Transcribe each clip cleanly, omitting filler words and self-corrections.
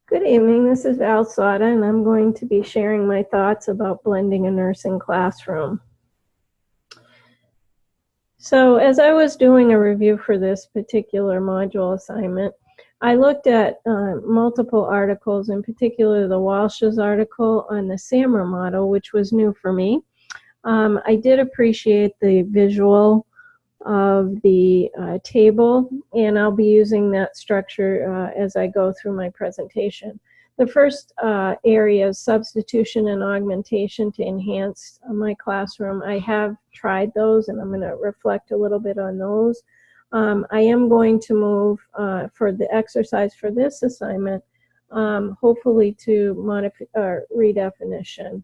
Good evening, this is Val Sada, and I'm going to be sharing my thoughts about blending a nursing classroom. So as I was doing a review for this particular module assignment, I looked at multiple articles, in particular the Walsh's article on the SAMR model, which was new for me. I did appreciate the visual of the table, and I'll be using that structure as I go through my presentation. The first area is substitution and augmentation to enhance my classroom. I have tried those, and I'm going to reflect a little bit on those. I am going to move for the exercise for this assignment, hopefully to redefinition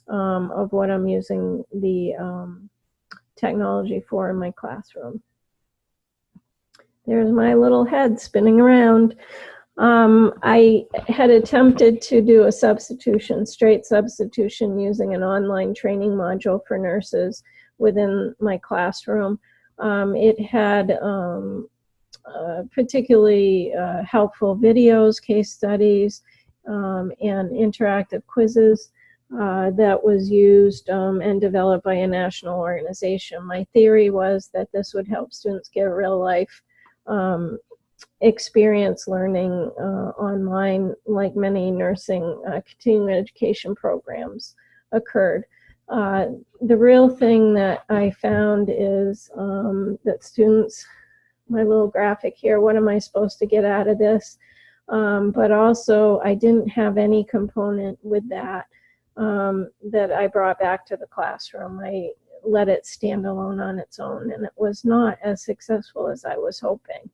of what I'm using the technology for in my classroom. There's my little head spinning around. I had attempted to do a substitution, straight substitution, using an online training module for nurses within my classroom. It had particularly helpful videos, case studies, and interactive quizzes that was used and developed by a national organization. My theory was that this would help students get real life experience learning online, like many nursing continuing education programs occurred. The real thing that I found is that students, my little graphic here, what am I supposed to get out of this? But also I didn't have any component with that that I brought back to the classroom. I let it stand alone on its own, and it was not as successful as I was hoping.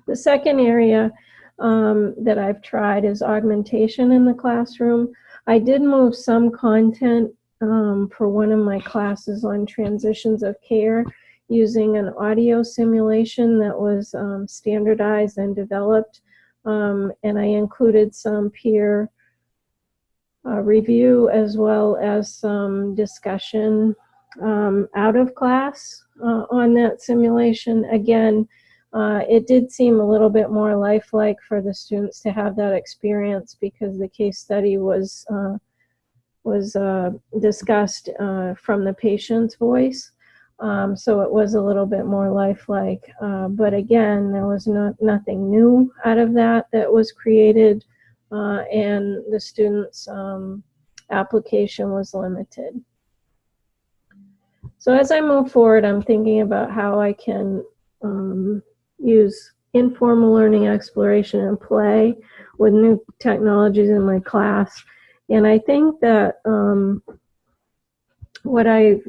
The second area that I've tried is augmentation in the classroom. I did move some content for one of my classes on transitions of care using an audio simulation that was standardized and developed, and I included some peer review as well as some discussion out of class on that simulation. Again, it did seem a little bit more lifelike for the students to have that experience because the case study was discussed from the patient's voice. So it was a little bit more lifelike. But again, there was nothing new out of that was created, and the students' application was limited. So as I move forward, I'm thinking about how I can use informal learning exploration and play with new technologies in my class. And I think that what I've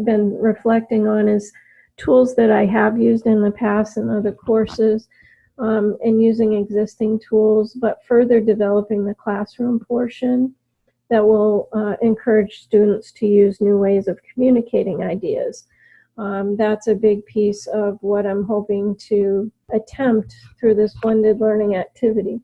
been reflecting on is tools that I have used in the past in other courses, and using existing tools, but further developing the classroom portion that will encourage students to use new ways of communicating ideas. That's a big piece of what I'm hoping to attempt through this blended learning activity.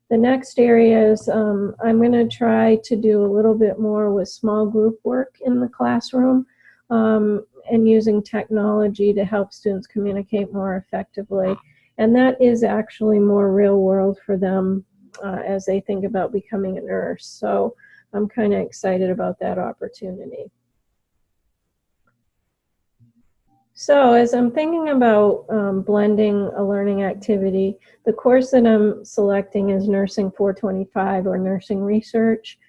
The next area is I'm going to try to do a little bit more with small group work in the classroom, and using technology to help students communicate more effectively. And that is actually more real world for them as they think about becoming a nurse. So I'm kind of excited about that opportunity. So as I'm thinking about blending a learning activity, the course that I'm selecting is Nursing 425, or Nursing Research.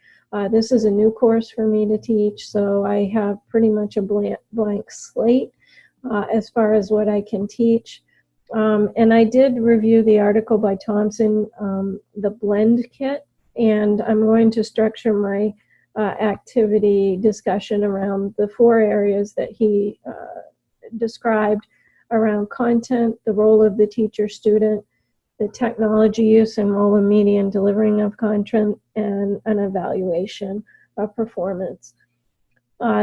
This is a new course for me to teach, so I have pretty much a blank slate as far as what I can teach. And I did review the article by Thompson, the Blend Kit, and I'm going to structure my activity discussion around the 4 areas that he described around content, the role of the teacher-student, the technology use and role of media in delivering of content, and an evaluation of performance.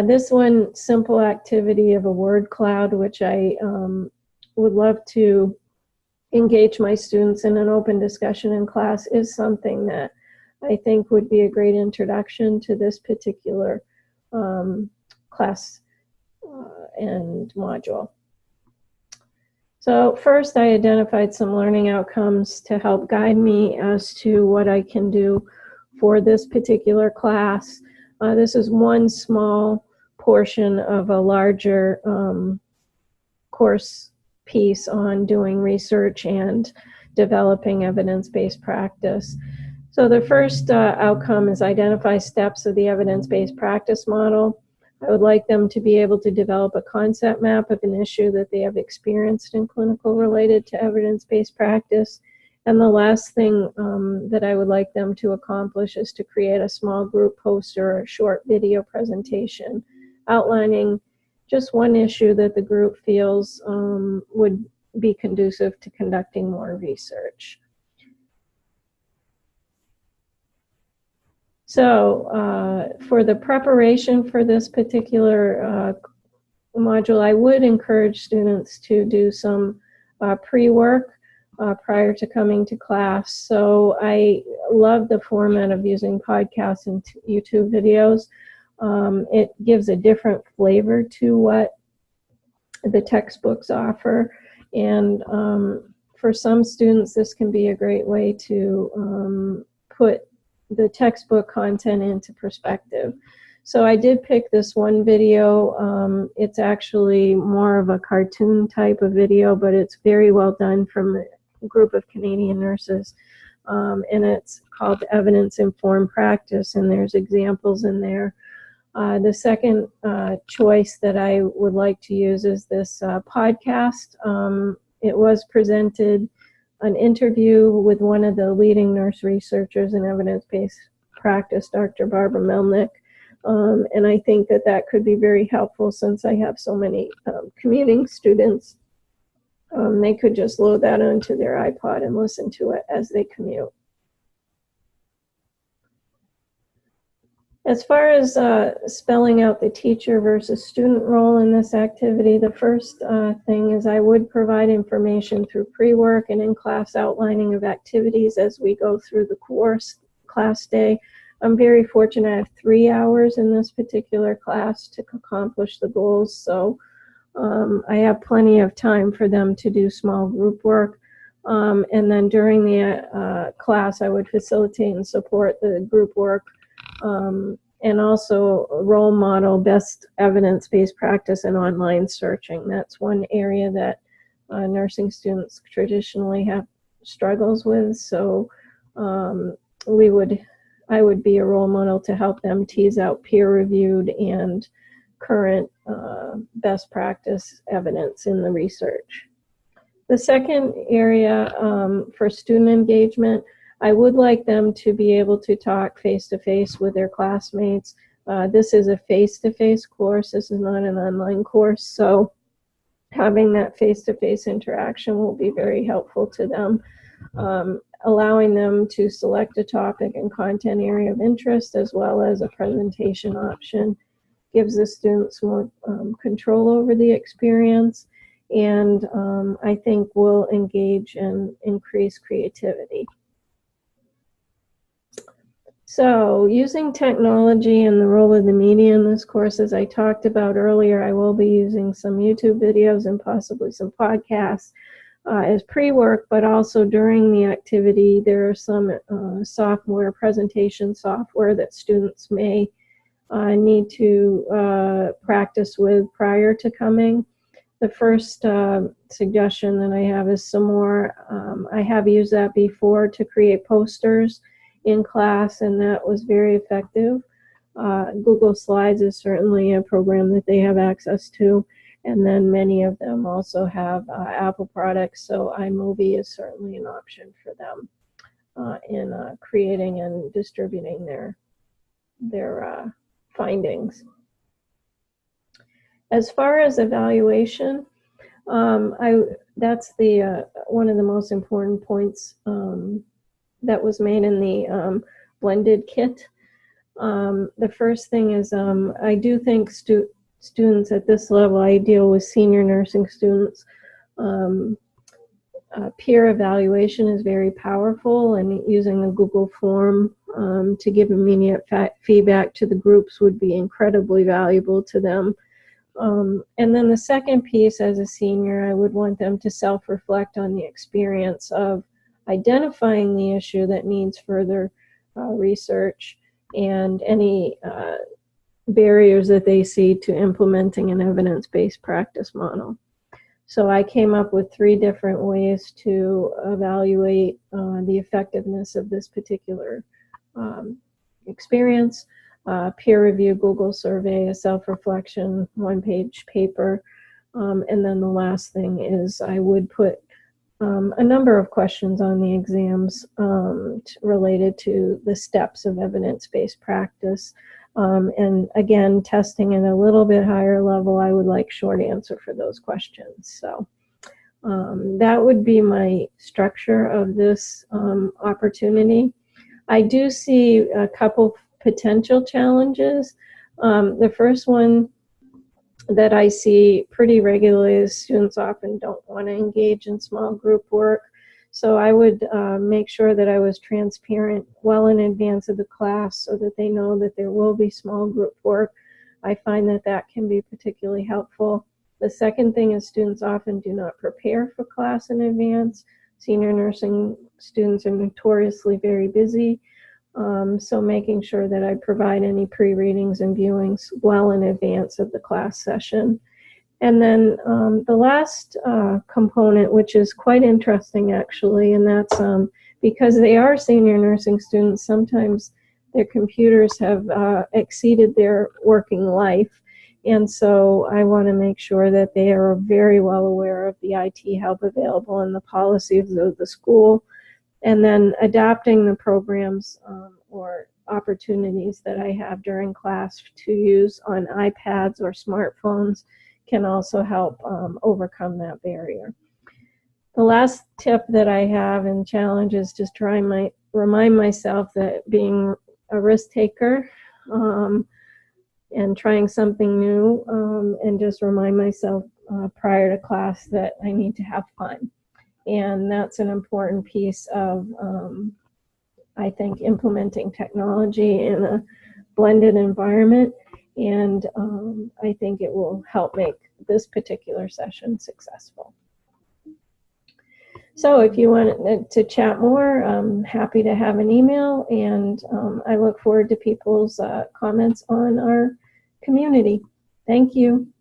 This one, simple activity of a word cloud, which I would love to engage my students in an open discussion in class, is something that I think would be a great introduction to this particular class and module. So first, I identified some learning outcomes to help guide me as to what I can do for this particular class. This is one small portion of a larger course piece on doing research and developing evidence-based practice. So the first outcome is identify steps of the evidence-based practice model. I would like them to be able to develop a concept map of an issue that they have experienced in clinical related to evidence-based practice. And the last thing that I would like them to accomplish is to create a small group poster or a short video presentation outlining just one issue that the group feels would be conducive to conducting more research. So for the preparation for this particular module, I would encourage students to do some pre-work prior to coming to class. So I love the format of using podcasts and YouTube videos. It gives a different flavor to what the textbooks offer. And for some students, this can be a great way to put the textbook content into perspective. So I did pick this one video. It's actually more of a cartoon type of video, but it's very well done from a group of Canadian nurses. And it's called Evidence Informed Practice, and there's examples in there. The second choice that I would like to use is this podcast. It was presented an interview with one of the leading nurse researchers in evidence-based practice, Dr. Barbara Melnick. And I think that that could be very helpful since I have so many commuting students. They could just load that onto their iPod and listen to it as they commute. As far as spelling out the teacher versus student role in this activity, the first thing is I would provide information through pre-work and in-class outlining of activities as we go through the course class day. I'm very fortunate I have 3 hours in this particular class to accomplish the goals, so I have plenty of time for them to do small group work. And then during the class, I would facilitate and support the group work. And also role model best evidence-based practice and online searching. That's one area that nursing students traditionally have struggles with. So I would be a role model to help them tease out peer-reviewed and current best practice evidence in the research. The second area for student engagement, I would like them to be able to talk face-to-face with their classmates. This is a face-to-face course. This is not an online course, so having that face-to-face interaction will be very helpful to them. Allowing them to select a topic and content area of interest as well as a presentation option gives the students more control over the experience, and I think will engage and increase creativity. So using technology and the role of the media in this course, as I talked about earlier, I will be using some YouTube videos and possibly some podcasts as pre-work, but also during the activity, there are some software, presentation software that students may need to practice with prior to coming. The first suggestion that I have is some more, I have used that before to create posters in class, and that was very effective. Google Slides is certainly a program that they have access to, and then many of them also have Apple products, so iMovie is certainly an option for them in creating and distributing their findings. As far as evaluation, that's the one of the most important points that was made in the blended kit. The first thing is I do think students at this level, I deal with senior nursing students, peer evaluation is very powerful, and using a Google form to give immediate feedback to the groups would be incredibly valuable to them. And then the second piece, as a senior, I would want them to self-reflect on the experience of identifying the issue that needs further research and any barriers that they see to implementing an evidence-based practice model. So I came up with 3 different ways to evaluate the effectiveness of this particular experience. Peer review Google survey, a self-reflection 1-page paper, and then the last thing is I would put a number of questions on the exams related to the steps of evidence-based practice. And again, testing at a little bit higher level, I would like short answer for those questions. So that would be my structure of this opportunity. I do see a couple potential challenges. The first one that I see pretty regularly is students often don't want to engage in small group work. So I would make sure that I was transparent well in advance of the class so that they know that there will be small group work. I find that that can be particularly helpful. The second thing is students often do not prepare for class in advance. Senior nursing students are notoriously very busy. So making sure that I provide any pre-readings and viewings well in advance of the class session. And then the last component, which is quite interesting actually, and that's because they are senior nursing students, sometimes their computers have exceeded their working life. And so I want to make sure that they are very well aware of the IT help available and the policies of the school. And then adapting the programs or opportunities that I have during class to use on iPads or smartphones can also help overcome that barrier. The last tip that I have and challenge is just remind myself that being a risk taker and trying something new and just remind myself prior to class that I need to have fun. And that's an important piece of, I think, implementing technology in a blended environment. And I think it will help make this particular session successful. So if you want to chat more, I'm happy to have an email, and I look forward to people's comments on our community. Thank you.